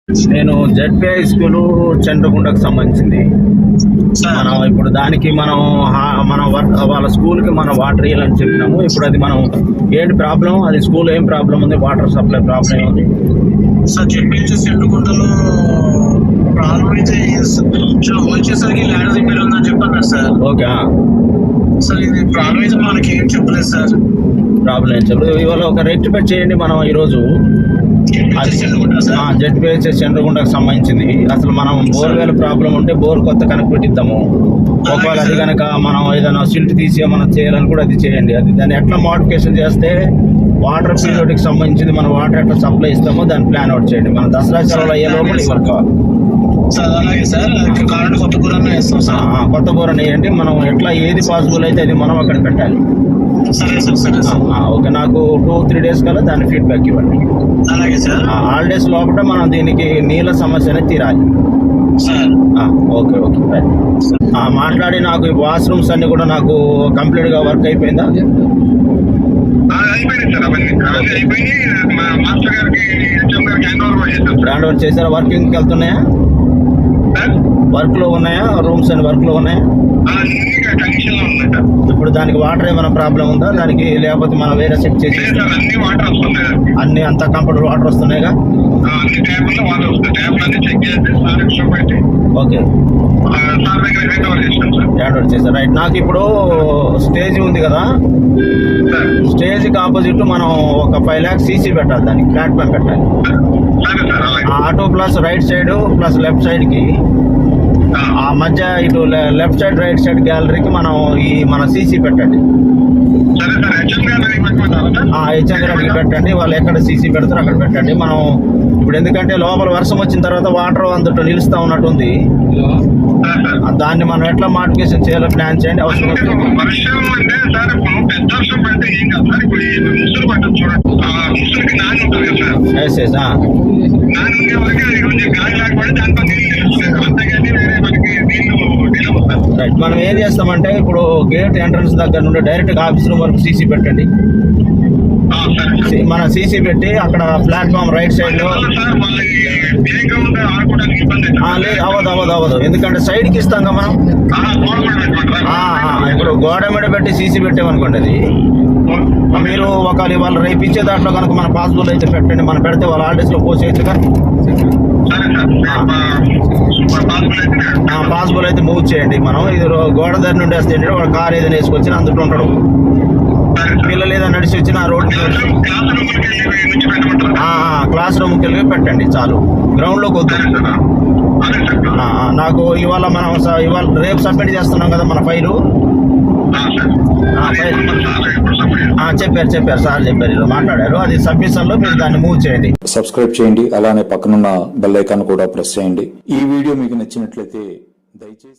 నేను జెడ్పీఐ స్కూలు చంద్రగుండకు సంబంధించింది. మనం ఇప్పుడు దానికి మన వాళ్ళ స్కూల్కి మనం వాటర్ ఇవ్వాలని చెప్పినాము. ఇప్పుడు అది మనం ఏంటి ప్రాబ్లం, అది స్కూల్ ఏం ప్రాబ్లం ఉంది, వాటర్ సప్లై ప్రాబ్లం ఉంది సార్. జెడ్పీఐ చంద్రగుండలో ప్రాబ్లం అయితే వచ్చేసరికి ల్యాండ్ రిపేర్ ఉందని చెప్పాను సార్. ఓకే సార్, ఇది ప్రాబ్లం అయితే మనకి ఏం చెప్పలేదు సార్. ప్రాబ్లం ఏం చెప్పలేదు. ఇవాళ ఒక రెక్టిఫై చేయండి. మనం ఈరోజు జెడ్పీహెచ్ఎస్ చంద్రగుండకు సంబంధించింది. అసలు మనం బోర్వేల ప్రాబ్లం ఉంటే బోర్ కొత్త కనెక్ట్ పెట్టిద్దాము. ఒకవేళ అది కనుక మనం ఏదైనా సిల్ట్ తీసి మనం చేయాలని కూడా అది చేయండి. అది దాన్ని ఎట్లా మోడిఫికేషన్ చేస్తే వాటర్ పీరియడ్కి సంబంధించింది మన వాటర్ ఎట్లా సప్లై ఇస్తామో దాని ప్లాన్ అవుట్ చేయండి. మన దసరా సెలవులు అయ్యే లోపల ఇవ్వాలి కావాలి. కొత్త బోర్ వేయండి. మనం ఎట్లా ఏది పాసిబుల్ అయితే అది మనం అక్కడ పెట్టాలి. ఓకే, నాకు 2-3 days కల్లా దాని ఫీడ్బ్యాక్ ఇవ్వండి. హాలిడేస్ లోపల మనం దీనికి నీళ్ళ సమస్య అనేది తీరాలి. Okay okay right. మాట్లాడి నాకు ఈ వాష్రూమ్స్ అన్ని కూడా నాకు కంప్లీట్ గా వర్క్ అయిపోయిందా? హ్యాండ్ ఓవర్ చేశారా? వర్కింగ్కి వెళ్తున్నాయా? వర్క్ లో ఉన్నాయా? రూమ్స్ అని వర్క్ లో ఉన్నాయా? ఇప్పుడు దానికి వాటర్ ఏమైనా ప్రాబ్లం ఉందా దానికి, లేకపోతే మనం వేరే సెట్ చేసి అన్ని అంతా కంఫర్టబుల్ వాటర్ వస్తున్నాయిగా? ఓకే, హ్యాండ్ ఓవర్ చేశారు రైట్. నాకు ఇప్పుడు స్టేజ్ ఉంది కదా, స్టేజ్కి ఆపోజిట్ మనం ఒక 5 lakhs సీసీ పెట్టాలి. దానికి ప్లాట్ఫామ్ పెట్టాలి. Auto plus right side plus left సైడ్కి ఆ మధ్య ఇటు లెఫ్ట్ సైడ్ రైట్ సైడ్ గ్యాలరీకి మనం మన సీసీ పెట్టండి. హెచ్ఎం గారికి పెట్టండి. వాళ్ళు ఎక్కడ సీసీ పెడతారో అక్కడ పెట్టండి. మనం ఇప్పుడు ఎందుకంటే లోపల వర్షం వచ్చిన తర్వాత వాటర్ అందులో నిలుస్తూ ఉన్నట్టుంది. దాన్ని మనం ఎట్లా మోడిఫికేషన్ చేయాలో ప్లాన్ చేయండి. అవసరం రైట్. మనం ఏం చేస్తామంటే ఇప్పుడు గేట్ ఎంట్రన్స్ దగ్గర నుండి డైరెక్ట్ ఆఫీస్ రూమ్ వరకు సీసీ పెట్టండి. మన సీసీ పెట్టి అక్కడ ప్లాట్ఫామ్ రైట్ సైడ్ లో అవ్వదు. ఎందుకంటే సైడ్ కి ఇస్తాం కదా మనం. ఇప్పుడు గోడ మీద పెట్టి సీసీ పెట్టామనుకోండి, అది మీరు ఒకవేళ వాళ్ళు రేపు ఇచ్చే దాంట్లో కనుక మన పాసిబుల్ అయితే పెట్టండి. మనం పెడితే వాళ్ళ హాలిడేస్ లో పోసేయచ్చుగా. పాసిబుల్ అయితే మూవ్ చేయండి. మనం ఇది గోడ దగ్గర నుండి వస్తే వాడు కార్ ఏదైనా వేసుకొచ్చిన అందులో ఉంటాడు. పిల్లలు ఏదైనా నడిచి వచ్చిన రోడ్ క్లాస్ రూమ్కి వెళ్ళి పెట్టండి చాలు. గ్రౌండ్ లోకి వద్దు. నాకు ఇవాళ రేపు సబ్మిట్ చేస్తున్నాం కదా మన ఫైలు. చెప్పారు సార్ చెప్పారు, మాట్లాడారు. అది సబ్మిషన్ లో మీరు దాన్ని మూవ్ చేయండి. సబ్స్క్రైబ్ చేయండి. అలానే పక్కనున్న బెల్ ఐకాన్ కూడా ప్రెస్ చేయండి. ఈ వీడియో మీకు నచ్చినట్లయితే దయచేసి